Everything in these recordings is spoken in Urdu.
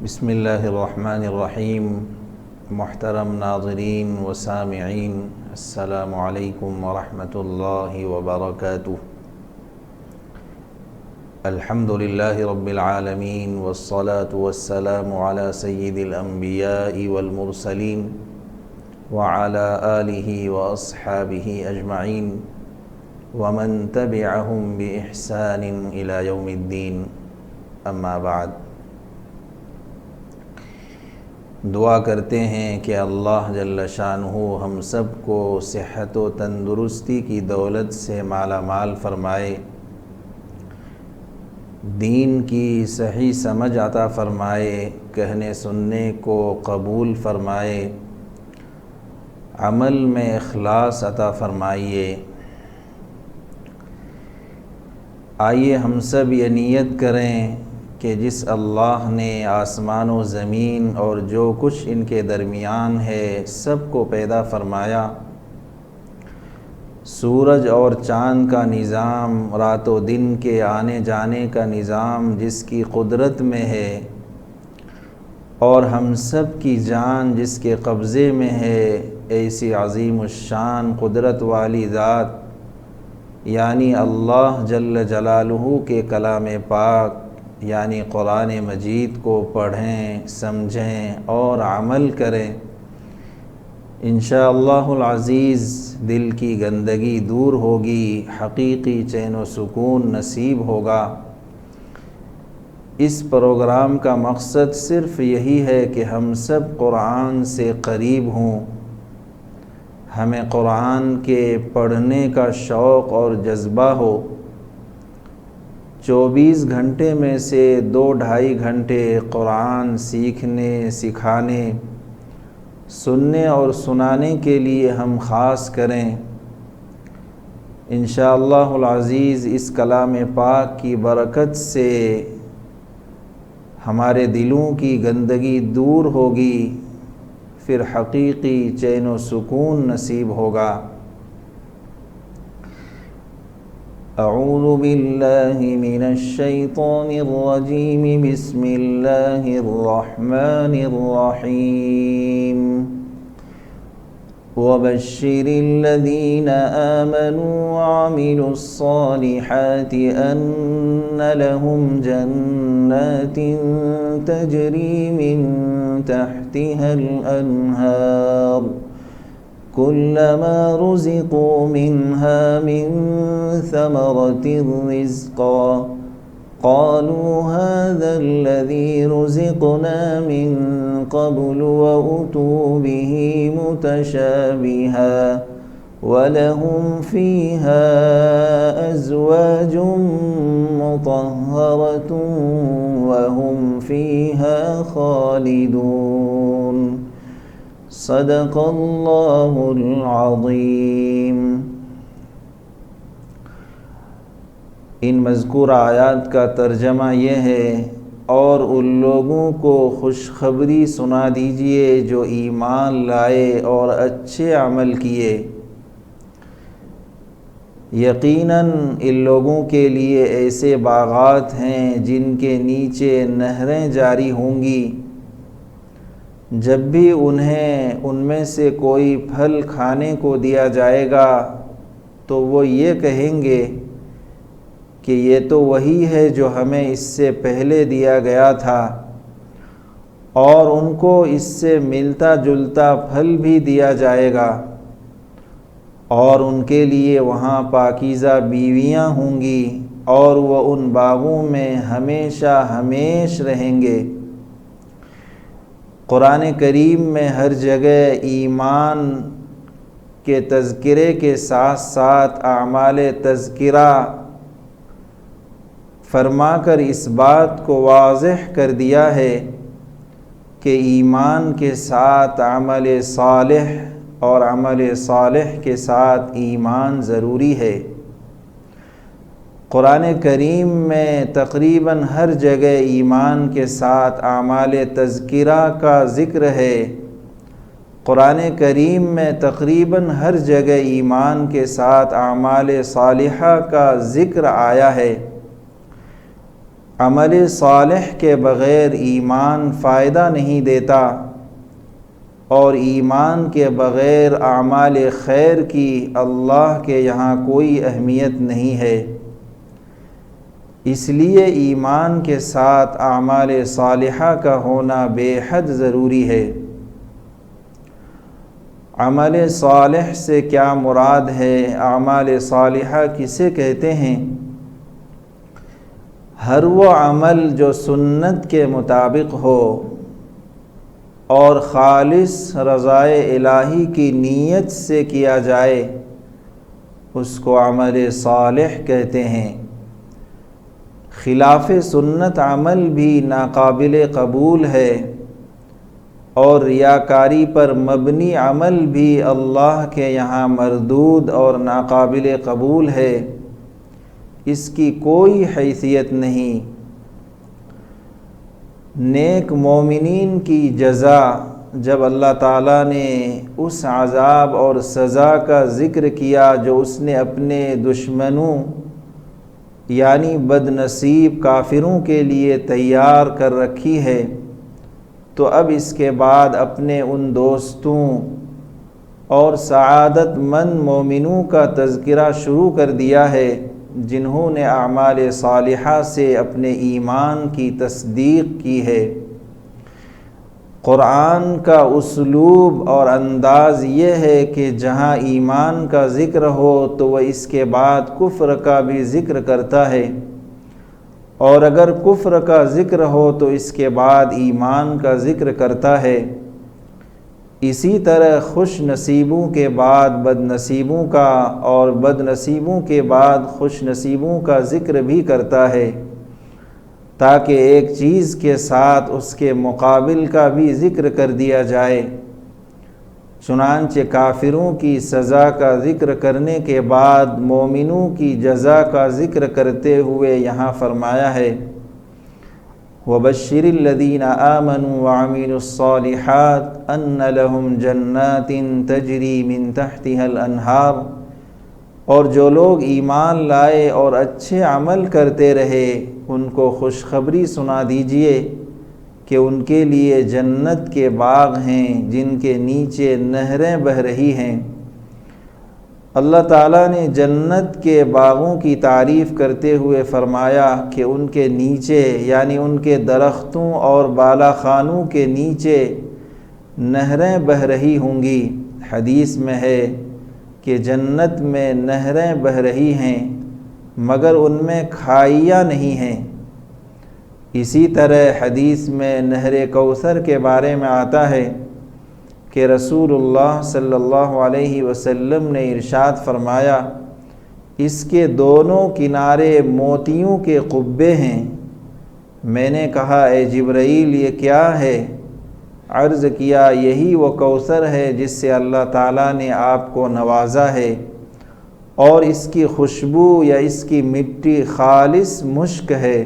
بسم اللہ الرحمن الرحیم۔ محترم ناظرین و سامعین، السلام علیکم ورحمۃ اللہ وبرکاتہ۔ الحمد للہ رب العالمین والصلاة والسلام علی سید الانبیاء والمرسلین وعلی آلہ واصحابہ اجمعین ومن تبعہم بإحسان الی یوم الدین، اما بعد۔ دعا کرتے ہیں کہ اللہ جل شانہ ہم سب کو صحت و تندرستی کی دولت سے مالا مال فرمائے، دین کی صحیح سمجھ عطا فرمائے، کہنے سننے کو قبول فرمائے، عمل میں اخلاص عطا فرمائیے۔ آئیے ہم سب یہ نیت کریں کہ جس اللہ نے آسمان و زمین اور جو کچھ ان کے درمیان ہے سب کو پیدا فرمایا، سورج اور چاند کا نظام، رات و دن کے آنے جانے کا نظام جس کی قدرت میں ہے، اور ہم سب کی جان جس کے قبضے میں ہے، ایسی عظیم الشان قدرت والی ذات یعنی اللہ جل جلالہ کے کلام پاک یعنی قرآن مجید کو پڑھیں، سمجھیں اور عمل کریں۔ انشاءاللہ العزیز دل کی گندگی دور ہوگی، حقیقی چین و سکون نصیب ہوگا۔ اس پروگرام کا مقصد صرف یہی ہے کہ ہم سب قرآن سے قریب ہوں، ہمیں قرآن کے پڑھنے کا شوق اور جذبہ ہو۔ 24 گھنٹے میں سے 2-2.5 گھنٹے قرآن سیکھنے، سکھانے، سننے اور سنانے کے لیے ہم خاص کریں۔ انشاءاللہ العزیز اس کلام پاک کی برکت سے ہمارے دلوں کی گندگی دور ہوگی، پھر حقیقی چین و سکون نصیب ہوگا۔ اعوذ باللہ من الشیطان الرجیم، بسم اللہ الرحمن الرحیم۔ وبشر الذین آمنوا وعملوا الصالحات ان لهم جنات تجری من تحتها الانہار كلما رزقوا منها من ثمرة رزقا قالوا هذا الذي رزقنا من قبل وأتوا به متشابها ولهم فيها أزواج مطهرة وهم فيها خالدون۔ صدق اللہ العظیم۔ ان مذکورہ آیات کا ترجمہ یہ ہے، اور ان لوگوں کو خوشخبری سنا دیجئے جو ایمان لائے اور اچھے عمل کیے، یقیناً ان لوگوں کے لیے ایسے باغات ہیں جن کے نیچے نہریں جاری ہوں گی، جب بھی انہیں ان میں سے کوئی پھل کھانے کو دیا جائے گا تو وہ یہ کہیں گے کہ یہ تو وہی ہے جو ہمیں اس سے پہلے دیا گیا تھا، اور ان کو اس سے ملتا جلتا پھل بھی دیا جائے گا، اور ان کے لیے وہاں پاکیزہ بیویاں ہوں گی، اور وہ ان باغوں میں ہمیشہ ہمیش رہیں گے۔ قرآن کریم میں ہر جگہ ایمان کے تذکرے کے ساتھ ساتھ اعمال تذکرہ فرما کر اس بات کو واضح کر دیا ہے کہ ایمان کے ساتھ عمل صالح اور عمل صالح کے ساتھ ایمان ضروری ہے۔ قرآن کریم میں تقریباً ہر جگہ ایمان کے ساتھ اعمال تذکرہ کا ذکر ہے۔ قرآن کریم میں تقریباً ہر جگہ ایمان کے ساتھ اعمال صالحہ کا ذکر آیا ہے۔ عمل صالح کے بغیر ایمان فائدہ نہیں دیتا، اور ایمان کے بغیر اعمال خیر کی اللہ کے یہاں کوئی اہمیت نہیں ہے۔ اس لیے ایمان کے ساتھ اعمال صالحہ کا ہونا بے حد ضروری ہے۔ عمل صالح سے کیا مراد ہے؟ اعمال صالحہ کسے کہتے ہیں؟ ہر وہ عمل جو سنت کے مطابق ہو اور خالص رضائے الہی کی نیت سے کیا جائے، اس کو عمل صالح کہتے ہیں۔ خلاف سنت عمل بھی ناقابل قبول ہے، اور ریاکاری پر مبنی عمل بھی اللہ کے یہاں مردود اور ناقابل قبول ہے، اس کی کوئی حیثیت نہیں۔ نیک مومنین کی جزا جب اللہ تعالیٰ نے اس عذاب اور سزا کا ذکر کیا جو اس نے اپنے دشمنوں یعنی بد نصیب کافروں کے لیے تیار کر رکھی ہے، تو اب اس کے بعد اپنے ان دوستوں اور سعادت مند مومنوں کا تذکرہ شروع کر دیا ہے جنہوں نے اعمال صالحہ سے اپنے ایمان کی تصدیق کی ہے۔ قرآن کا اسلوب اور انداز یہ ہے کہ جہاں ایمان کا ذکر ہو تو وہ اس کے بعد کفر کا بھی ذکر کرتا ہے، اور اگر کفر کا ذکر ہو تو اس کے بعد ایمان کا ذکر کرتا ہے۔ اسی طرح خوش نصیبوں کے بعد بد نصیبوں کا اور بد نصیبوں کے بعد خوش نصیبوں کا ذکر بھی کرتا ہے، تاکہ ایک چیز کے ساتھ اس کے مقابل کا بھی ذکر کر دیا جائے۔ چنانچہ کافروں کی سزا کا ذکر کرنے کے بعد مومنوں کی جزا کا ذکر کرتے ہوئے یہاں فرمایا ہے وَبَشِّرِ الَّذِينَ آمَنُوا وَعَمِلُوا الصَّالِحَاتِ أَنَّ لَهُمْ جَنَّاتٍ تَجْرِي مِن تَحْتِهَا الْأَنْهَارُ، اور جو لوگ ایمان لائے اور اچھے عمل کرتے رہے ان کو خوشخبری سنا دیجئے کہ ان کے لیے جنت کے باغ ہیں جن کے نیچے نہریں بہہ رہی ہیں۔ اللہ تعالیٰ نے جنت کے باغوں کی تعریف کرتے ہوئے فرمایا کہ ان کے نیچے یعنی ان کے درختوں اور بالا خانوں کے نیچے نہریں بہہ رہی ہوں گی۔ حدیث میں ہے کہ جنت میں نہریں بہہ رہی ہیں مگر ان میں کھائیاں نہیں ہیں۔ اسی طرح حدیث میں نہر کوثر کے بارے میں آتا ہے کہ رسول اللہ صلی اللہ علیہ وسلم نے ارشاد فرمایا، اس کے دونوں کنارے موتیوں کے قبے ہیں۔ میں نے کہا اے جبرائیل یہ کیا ہے؟ عرض کیا یہی وہ کوثر ہے جس سے اللہ تعالیٰ نے آپ کو نوازا ہے، اور اس کی خوشبو یا اس کی مٹی خالص مشک ہے،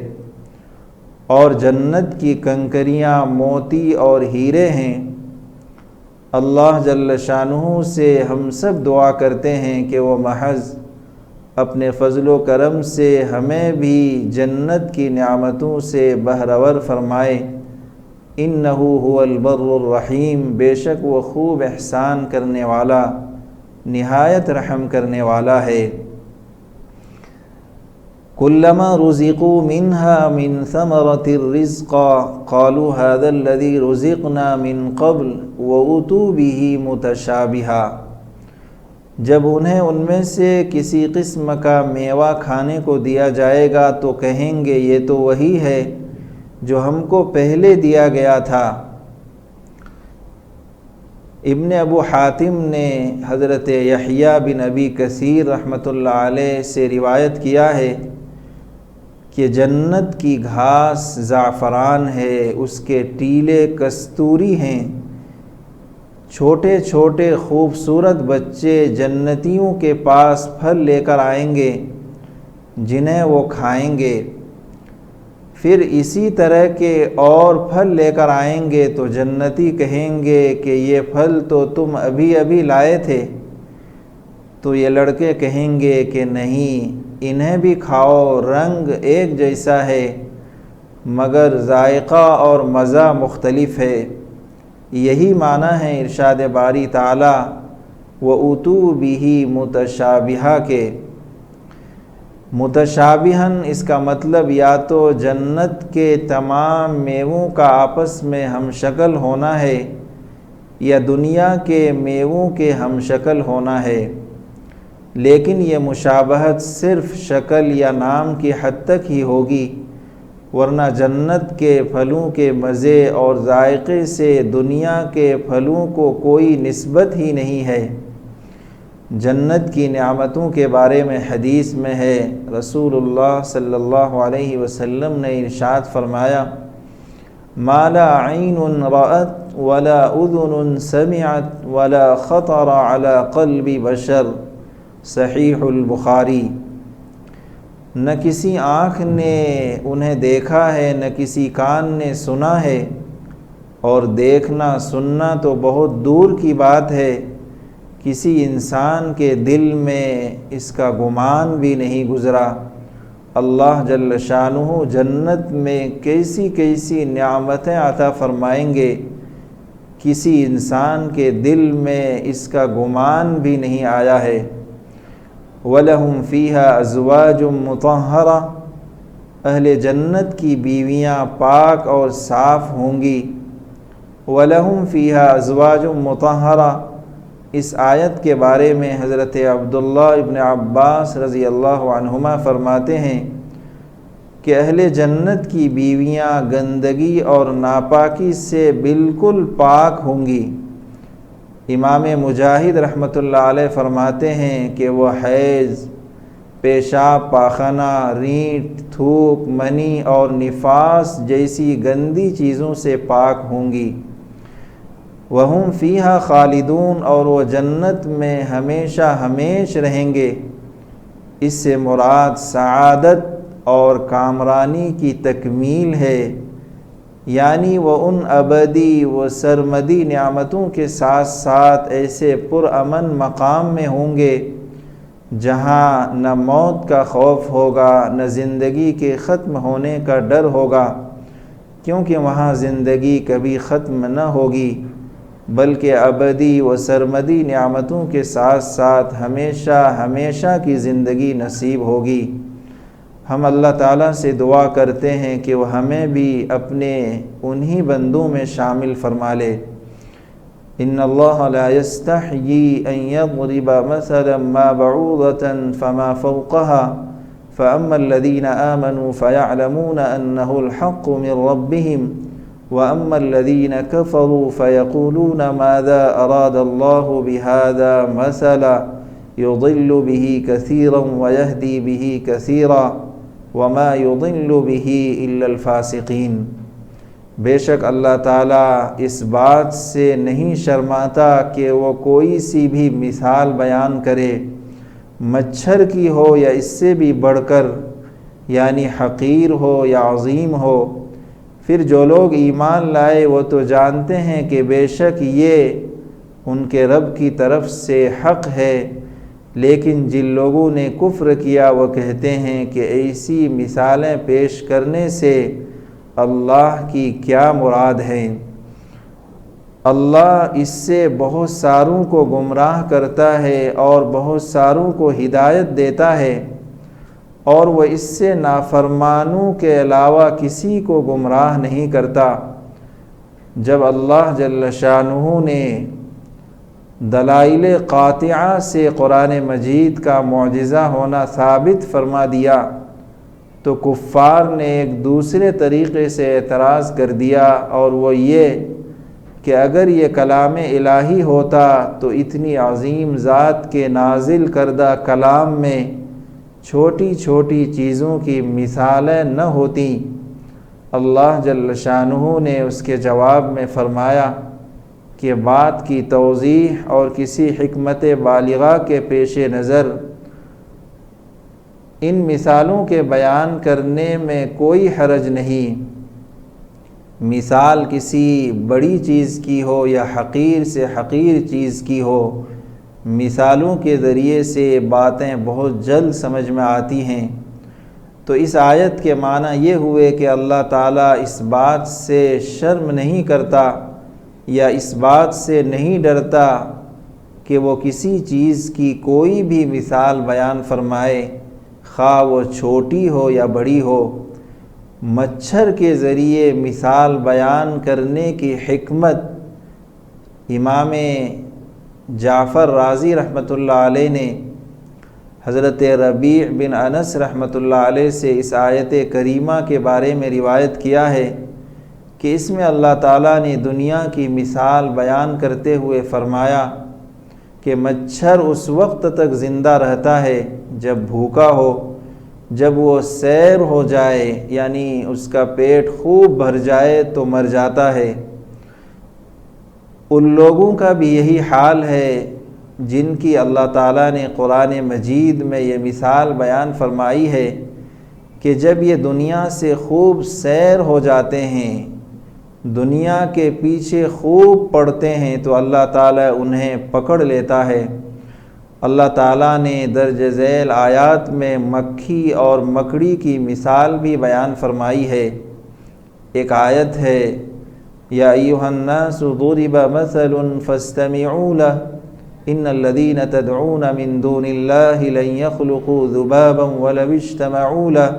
اور جنت کی کنکریاں موتی اور ہیرے ہیں۔ اللہ جل شانہ سے ہم سب دعا کرتے ہیں کہ وہ محض اپنے فضل و کرم سے ہمیں بھی جنت کی نعمتوں سے بہرور فرمائے۔ انہ هو البر الرحیم، بے شک وہ خوب احسان کرنے والا نہایت رحم کرنے والا ہے۔ کلما رزقوا منها من ثمرة الرزق قالوا هذا الذي رزقنا من قبل وأتوا به متشابها، جب انہیں ان میں سے کسی قسم کا میوہ کھانے کو دیا جائے گا تو کہیں گے یہ تو وہی ہے جو ہم کو پہلے دیا گیا تھا۔ ابن ابو حاتم نے حضرت یحییٰ بن ابی کثیر رحمۃ اللہ علیہ سے روایت کیا ہے کہ جنت کی گھاس زعفران ہے، اس کے ٹیلے کستوری ہیں، چھوٹے چھوٹے خوبصورت بچے جنتیوں کے پاس پھل لے کر آئیں گے جنہیں وہ کھائیں گے، پھر اسی طرح کے اور پھل لے کر آئیں گے تو جنتی کہیں گے کہ یہ پھل تو تم ابھی ابھی لائے تھے، تو یہ لڑکے کہیں گے کہ نہیں انہیں بھی کھاؤ، رنگ ایک جیسا ہے، مگر ذائقہ اور مزہ مختلف ہے۔ یہی معنی ہے ارشاد باری تعالی وَأُتُوا بِهِ متشابہہ کے۔ متشابہن اس کا مطلب یا تو جنت کے تمام میووں کا آپس میں ہم شکل ہونا ہے یا دنیا کے میووں کے ہم شکل ہونا ہے، لیکن یہ مشابہت صرف شکل یا نام کی حد تک ہی ہوگی، ورنہ جنت کے پھلوں کے مزے اور ذائقے سے دنیا کے پھلوں کو کوئی نسبت ہی نہیں ہے۔ جنت کی نعمتوں کے بارے میں حدیث میں ہے، رسول اللہ صلی اللہ علیہ وسلم نے ارشاد فرمایا ما لا عین رأت ولا اذن سمعت ولا خطر على قلب بشر، صحیح البخاری۔ نہ کسی آنکھ نے انہیں دیکھا ہے، نہ کسی کان نے سنا ہے، اور دیکھنا سننا تو بہت دور کی بات ہے، کسی انسان کے دل میں اس کا گمان بھی نہیں گزرا۔ اللہ جل شانہ جنت میں کیسی کیسی نعمتیں عطا فرمائیں گے، کسی انسان کے دل میں اس کا گمان بھی نہیں آیا ہے۔ وَلَهُمْ فِيهَا أَزْوَاجٌ مُطَهَّرَةٌ، اہل جنت کی بیویاں پاک اور صاف ہوں گی۔ وَلَهُمْ فِيهَا أَزْوَاجٌ مُطَهَّرَةٌ، اس آیت کے بارے میں حضرت عبداللہ ابن عباس رضی اللہ عنہما فرماتے ہیں کہ اہل جنت کی بیویاں گندگی اور ناپاکی سے بالکل پاک ہوں گی۔ امام مجاہد رحمۃ اللہ علیہ فرماتے ہیں کہ وہ حیض، پیشاب پاخانہ، رینٹ، تھوک، منی اور نفاس جیسی گندی چیزوں سے پاک ہوں گی۔ وَهُمْ فِيهَا خَالِدُونَ، اور وہ جنت میں ہمیشہ ہمیش رہیں گے۔ اس سے مراد سعادت اور کامرانی کی تکمیل ہے، یعنی وہ ان ابدی و سرمدی نعمتوں کے ساتھ ساتھ ایسے پرامن مقام میں ہوں گے جہاں نہ موت کا خوف ہوگا، نہ زندگی کے ختم ہونے کا ڈر ہوگا، کیونکہ وہاں زندگی کبھی ختم نہ ہوگی، بلکہ ابدی و سرمدی نعمتوں کے ساتھ ساتھ ہمیشہ ہمیشہ کی زندگی نصیب ہوگی۔ ہم اللہ تعالیٰ سے دعا کرتے ہیں کہ وہ ہمیں بھی اپنے انہی بندوں میں شامل فرما لے۔ ان اللہ لا یستحیی ان یضرب مثلا ما بعوضة فما فوقها فاما الذین آمنوا فیعلمون انه الحق من ربهم وَأَمَّا الَّذِينَ كَفَرُوا فَيَقُولُونَ مَاذَا أَرَادَ اللَّهُ بِهَذَا مَثَلًا يُضِلُّ بِهِ كَثِيرًا وَيَهْدِي بِهِ كَثِيرًا وَمَا يُضِلُّ بِهِ إِلَّا الْفَاسِقِينَ۔ بے شک اللہ تعالیٰ اس بات سے نہیں شرماتا کہ وہ کوئی سی بھی مثال بیان کرے، مچھر کی ہو یا اس سے بھی بڑھ کر، یعنی حقیر ہو یا عظیم ہو۔ پھر جو لوگ ایمان لائے وہ تو جانتے ہیں کہ بے شک یہ ان کے رب کی طرف سے حق ہے، لیکن جن لوگوں نے کفر کیا وہ کہتے ہیں کہ ایسی مثالیں پیش کرنے سے اللہ کی کیا مراد ہے۔ اللہ اس سے بہت ساروں کو گمراہ کرتا ہے اور بہت ساروں کو ہدایت دیتا ہے، اور وہ اس سے نافرمانوں کے علاوہ کسی کو گمراہ نہیں کرتا۔ جب اللہ جل شانہ نے دلائل قاطعہ سے قرآن مجید کا معجزہ ہونا ثابت فرما دیا تو کفار نے ایک دوسرے طریقے سے اعتراض کر دیا، اور وہ یہ کہ اگر یہ کلام الہی ہوتا تو اتنی عظیم ذات کے نازل کردہ کلام میں چھوٹی چھوٹی چیزوں کی مثالیں نہ ہوتیں۔ اللہ جل شانہ نے اس کے جواب میں فرمایا کہ بات کی توضیح اور کسی حکمت بالغہ کے پیش نظر ان مثالوں کے بیان کرنے میں کوئی حرج نہیں۔ مثال کسی بڑی چیز کی ہو یا حقیر سے حقیر چیز کی ہو، مثالوں کے ذریعے سے باتیں بہت جلد سمجھ میں آتی ہیں۔ تو اس آیت کے معنی یہ ہوئے کہ اللہ تعالیٰ اس بات سے شرم نہیں کرتا یا اس بات سے نہیں ڈرتا کہ وہ کسی چیز کی کوئی بھی مثال بیان فرمائے، خواہ وہ چھوٹی ہو یا بڑی ہو۔ مچھر کے ذریعے مثال بیان کرنے کی حکمت امام جعفر رازی رحمۃ اللہ علیہ نے حضرت ربیع بن انس رحمۃ اللہ علیہ سے اس آیت کریمہ کے بارے میں روایت کیا ہے کہ اس میں اللہ تعالیٰ نے دنیا کی مثال بیان کرتے ہوئے فرمایا کہ مچھر اس وقت تک زندہ رہتا ہے جب بھوکا ہو، جب وہ سیر ہو جائے یعنی اس کا پیٹ خوب بھر جائے تو مر جاتا ہے۔ ان لوگوں کا بھی یہی حال ہے جن کی اللہ تعالیٰ نے قرآن مجید میں یہ مثال بیان فرمائی ہے کہ جب یہ دنیا سے خوب سیر ہو جاتے ہیں، دنیا کے پیچھے خوب پڑتے ہیں تو اللہ تعالیٰ انہیں پکڑ لیتا ہے۔ اللہ تعالیٰ نے درج ذیل آیات میں مکھی اور مکڑی کی مثال بھی بیان فرمائی ہے۔ ایک آیت ہے یا ایھا الناس ضرب مثل فاستمعوا له ان الذين تدعون من دون الله لن يخلقوا ذبابا ولو اجتمعوا له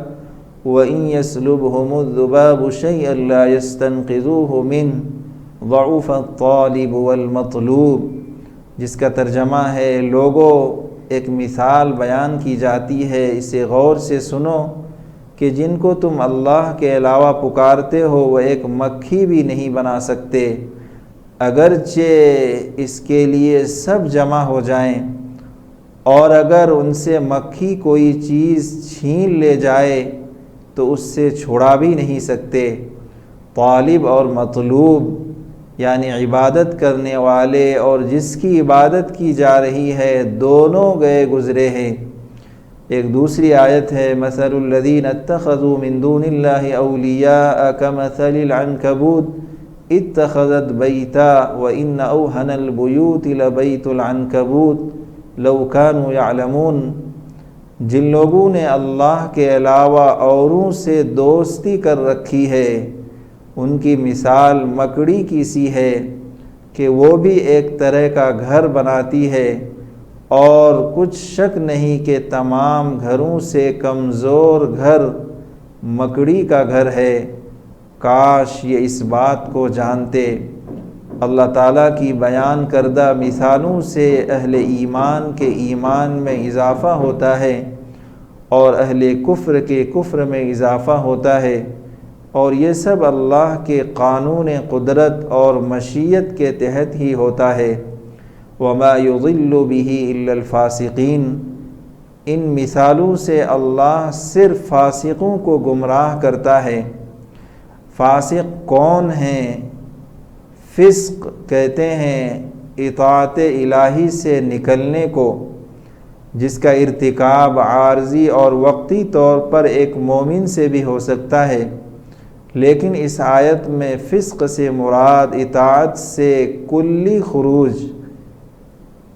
وإن يسلبهم الذباب شيئا لا يستنقذوه منه ضعف الطالب والمطلوب، جس کا ترجمہ ہے لوگوں ایک مثال بیان کی جاتی ہے، اسے غور سے سنو کہ جن کو تم اللہ کے علاوہ پکارتے ہو وہ ایک مکھی بھی نہیں بنا سکتے، اگرچہ اس کے لیے سب جمع ہو جائیں، اور اگر ان سے مکھی کوئی چیز چھین لے جائے تو اس سے چھڑا بھی نہیں سکتے۔ طالب اور مطلوب یعنی عبادت کرنے والے اور جس کی عبادت کی جا رہی ہے دونوں گئے گزرے ہیں۔ ایک دوسری آیت ہے مثل الذین اتخذوا من دون اللہ اولیاء کمثل العنکبوت اتخذت بیتا وان اوہن البیوت لبیت العنکبوت لو کانوا یعلمون، جن لوگوں نے اللہ کے علاوہ اوروں سے دوستی کر رکھی ہے ان کی مثال مکڑی کی سی ہے کہ وہ بھی ایک طرح کا گھر بناتی ہے، اور کچھ شک نہیں کہ تمام گھروں سے کمزور گھر مکڑی کا گھر ہے۔ کاش یہ اس بات کو جانتے۔ اللہ تعالیٰ کی بیان کردہ مثالوں سے اہل ایمان کے ایمان میں اضافہ ہوتا ہے اور اہل کفر کے کفر میں اضافہ ہوتا ہے، اور یہ سب اللہ کے قانون قدرت اور مشیت کے تحت ہی ہوتا ہے۔ وَمَا يُضِلُّ بِهِ إِلَّا الْفَاسِقِينَ، ان مثالوں سے اللہ صرف فاسقوں کو گمراہ کرتا ہے۔ فاسق کون ہیں؟ فسق کہتے ہیں اطاعت الہی سے نکلنے کو، جس کا ارتکاب عارضی اور وقتی طور پر ایک مومن سے بھی ہو سکتا ہے، لیکن اس آیت میں فسق سے مراد اطاعت سے کلی خروج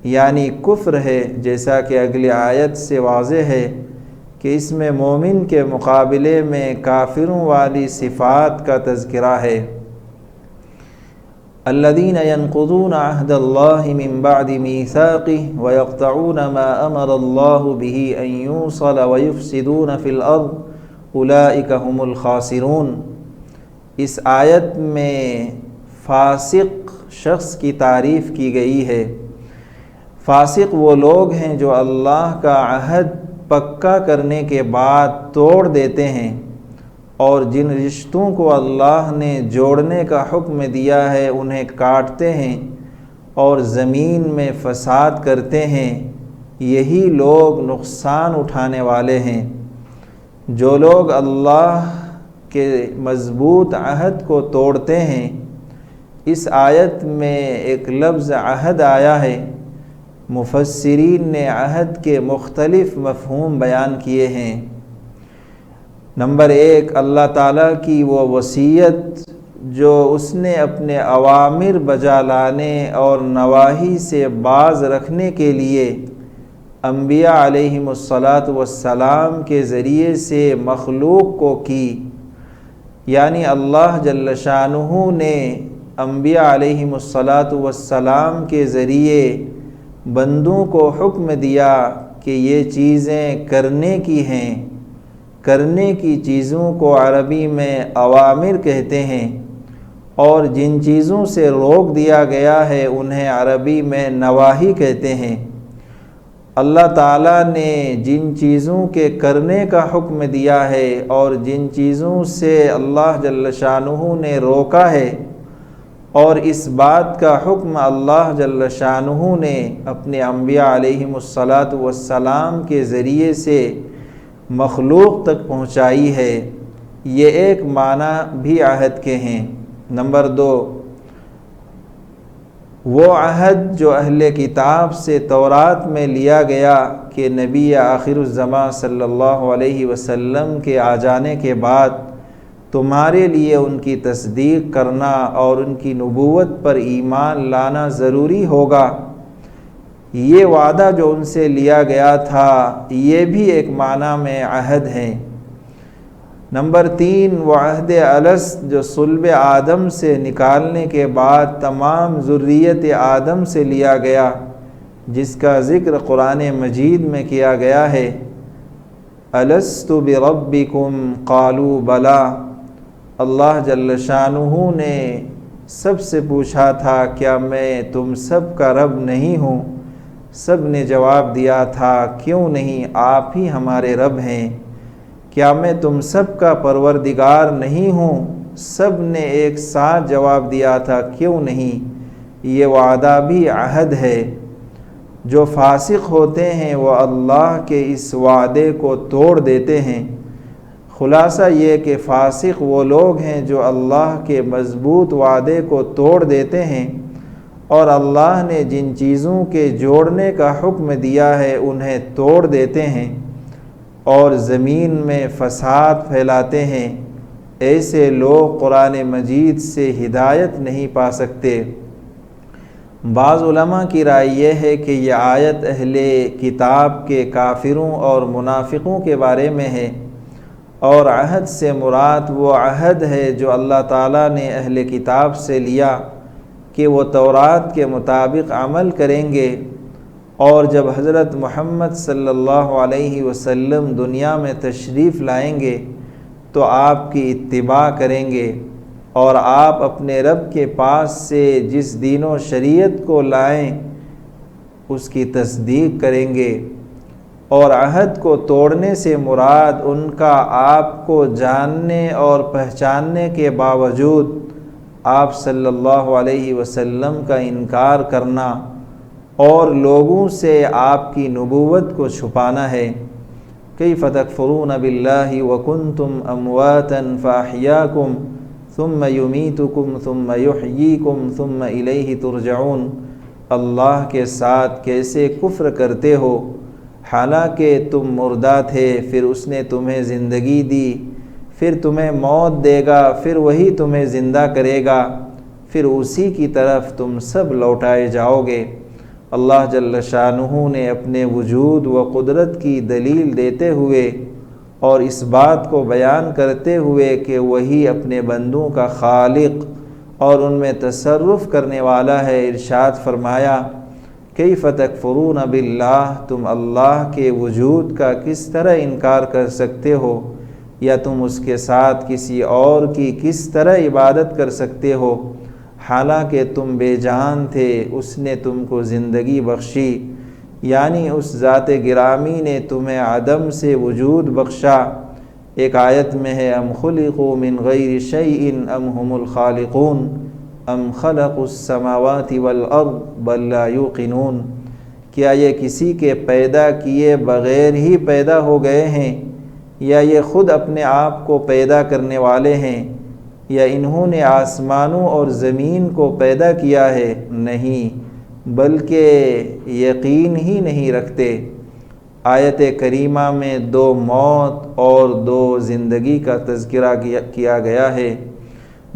یعنی کفر ہے، جیسا کہ اگلی آیت سے واضح ہے کہ اس میں مومن کے مقابلے میں کافروں والی صفات کا تذکرہ ہے۔ الذين ينقضون عهد الله من بعد ميثاقه ويقطعون ما أمر الله به أن يوصل ويفسدون في الأرض أولئك هم الخاسرون۔ اس آیت میں فاسق شخص کی تعریف کی گئی ہے۔ فاسق وہ لوگ ہیں جو اللہ کا عہد پکا کرنے کے بعد توڑ دیتے ہیں، اور جن رشتوں کو اللہ نے جوڑنے کا حکم دیا ہے انہیں کاٹتے ہیں اور زمین میں فساد کرتے ہیں، یہی لوگ نقصان اٹھانے والے ہیں۔ جو لوگ اللہ کے مضبوط عہد کو توڑتے ہیں، اس آیت میں ایک لفظ عہد آیا ہے، مفسرین نے عہد کے مختلف مفہوم بیان کیے ہیں۔ نمبر 1، اللہ تعالیٰ کی وہ وصیت جو اس نے اپنے اوامر بجا لانے اور نواہی سے باز رکھنے کے لیے انبیاء علیہم الصلاۃ والسلام کے ذریعے سے مخلوق کو کی، یعنی اللہ جل شانہ نے انبیاء علیہم الصلاۃ والسلام کے ذریعے بندوں کو حکم دیا کہ یہ چیزیں کرنے کی ہیں۔ کرنے کی چیزوں کو عربی میں اوامر کہتے ہیں، اور جن چیزوں سے روک دیا گیا ہے انہیں عربی میں نواہی کہتے ہیں۔ اللہ تعالیٰ نے جن چیزوں کے کرنے کا حکم دیا ہے اور جن چیزوں سے اللہ جل شانہ نے روکا ہے، اور اس بات کا حکم اللہ جل شانہ نے اپنے انبیاء علیہم الصلاۃ والسلام کے ذریعے سے مخلوق تک پہنچائی ہے، یہ ایک معنی بھی عہد کے ہیں۔ نمبر 2، وہ عہد جو اہل کتاب سے تورات میں لیا گیا کہ نبی آخر الزماں صلی اللہ علیہ وسلم کے آ جانے کے بعد تمہارے لیے ان کی تصدیق کرنا اور ان کی نبوت پر ایمان لانا ضروری ہوگا، یہ وعدہ جو ان سے لیا گیا تھا یہ بھی ایک معنی میں عہد ہے۔ نمبر 3، وہ عہد الست جو صلب آدم سے نکالنے کے بعد تمام ذریت آدم سے لیا گیا، جس کا ذکر قرآن مجید میں کیا گیا ہے۔ الست بربکم قالوا بلا، اللہ جل شانہ نے سب سے پوچھا تھا کیا میں تم سب کا رب نہیں ہوں؟ سب نے جواب دیا تھا کیوں نہیں، آپ ہی ہمارے رب ہیں۔ کیا میں تم سب کا پروردگار نہیں ہوں؟ سب نے ایک ساتھ جواب دیا تھا کیوں نہیں۔ یہ وعدہ بھی عہد ہے۔ جو فاسق ہوتے ہیں وہ اللہ کے اس وعدے کو توڑ دیتے ہیں۔ خلاصہ یہ کہ فاسق وہ لوگ ہیں جو اللہ کے مضبوط وعدے کو توڑ دیتے ہیں، اور اللہ نے جن چیزوں کے جوڑنے کا حکم دیا ہے انہیں توڑ دیتے ہیں اور زمین میں فساد پھیلاتے ہیں۔ ایسے لوگ قرآن مجید سے ہدایت نہیں پا سکتے۔ بعض علماء کی رائے یہ ہے کہ یہ آیت اہل کتاب کے کافروں اور منافقوں کے بارے میں ہے، اور عہد سے مراد وہ عہد ہے جو اللہ تعالیٰ نے اہل کتاب سے لیا کہ وہ تورات کے مطابق عمل کریں گے، اور جب حضرت محمد صلی اللہ علیہ وسلم دنیا میں تشریف لائیں گے تو آپ کی اتباع کریں گے، اور آپ اپنے رب کے پاس سے جس دین و شریعت کو لائیں اس کی تصدیق کریں گے۔ اور عہد کو توڑنے سے مراد ان کا آپ کو جاننے اور پہچاننے کے باوجود آپ صلی اللہ علیہ وسلم کا انکار کرنا اور لوگوں سے آپ کی نبوت کو چھپانا ہے۔ کیف تکفرون باللہ وکنتم امواتا فاحیاکم ثم یمیتکم ثم یحییکم ثم الیہ ترجعون، اللہ کے ساتھ کیسے کفر کرتے ہو حالانکہ تم مردہ تھے، پھر اس نے تمہیں زندگی دی، پھر تمہیں موت دے گا، پھر وہی تمہیں زندہ کرے گا، پھر اسی کی طرف تم سب لوٹائے جاؤ گے۔ اللہ جل شانہ نے اپنے وجود و قدرت کی دلیل دیتے ہوئے اور اس بات کو بیان کرتے ہوئے کہ وہی اپنے بندوں کا خالق اور ان میں تصرف کرنے والا ہے، ارشاد فرمایا کیف تکفرون باللہ، تم اللہ کے وجود کا کس طرح انکار کر سکتے ہو، یا تم اس کے ساتھ کسی اور کی کس طرح عبادت کر سکتے ہو، حالانکہ تم بے جان تھے، اس نے تم کو زندگی بخشی، یعنی اس ذات گرامی نے تمہیں عدم سے وجود بخشا۔ ایک آیت میں ہے ام خلقوا من غیر شیء ام هم الخالقون ام خلقوا السماوات والارض بل لا یوقنون، کیا یہ کسی کے پیدا کیے بغیر ہی پیدا ہو گئے ہیں، یا یہ خود اپنے آپ کو پیدا کرنے والے ہیں، یا انہوں نے آسمانوں اور زمین کو پیدا کیا ہے؟ نہیں، بلکہ یقین ہی نہیں رکھتے۔ آیت کریمہ میں 2 موت اور 2 زندگی کا تذکرہ کیا گیا ہے۔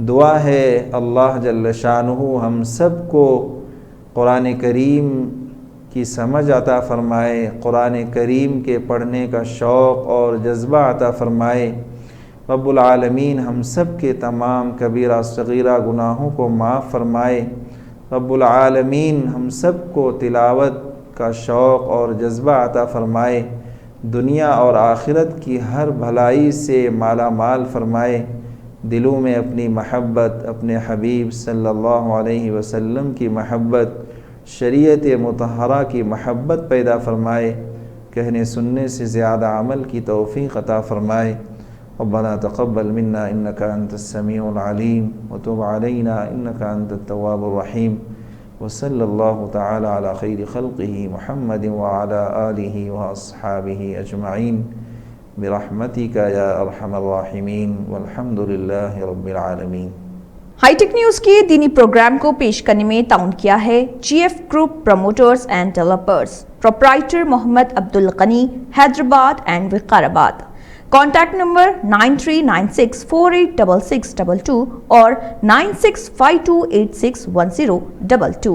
دعا ہے اللہ جل شانہ ہم سب کو قرآن کریم کی سمجھ عطا فرمائے، قرآن کریم کے پڑھنے کا شوق اور جذبہ عطا فرمائے۔ رب العالمین ہم سب کے تمام کبیرہ صغیرہ گناہوں کو معاف فرمائے۔ رب العالمین ہم سب کو تلاوت کا شوق اور جذبہ عطا فرمائے، دنیا اور آخرت کی ہر بھلائی سے مالا مال فرمائے، دلوں میں اپنی محبت، اپنے حبیب صلی اللہ علیہ وسلم کی محبت، شریعت مطہرہ کی محبت پیدا فرمائے، کہنے سننے سے زیادہ عمل کی توفیق عطا فرمائے۔ ربنا تقبل منا انك انت السميع العليم وتب علينا انك انت التواب الرحيم، وصلى الله تعالى على خير خلقه محمد وعلى آله واصحابه اجمعين برحمتك يا ارحم الراحمين والحمد لله رب العالمین۔ ہائی ٹیک نیوز کے دینی پروگرام کو پیش کرنے میں تعاون کیا ہے G F group promoters and developers, proprietor Mohammed Abdul Ghani, Hyderabad and Waqarabad. Contact number 9396486622 اور 9652861022۔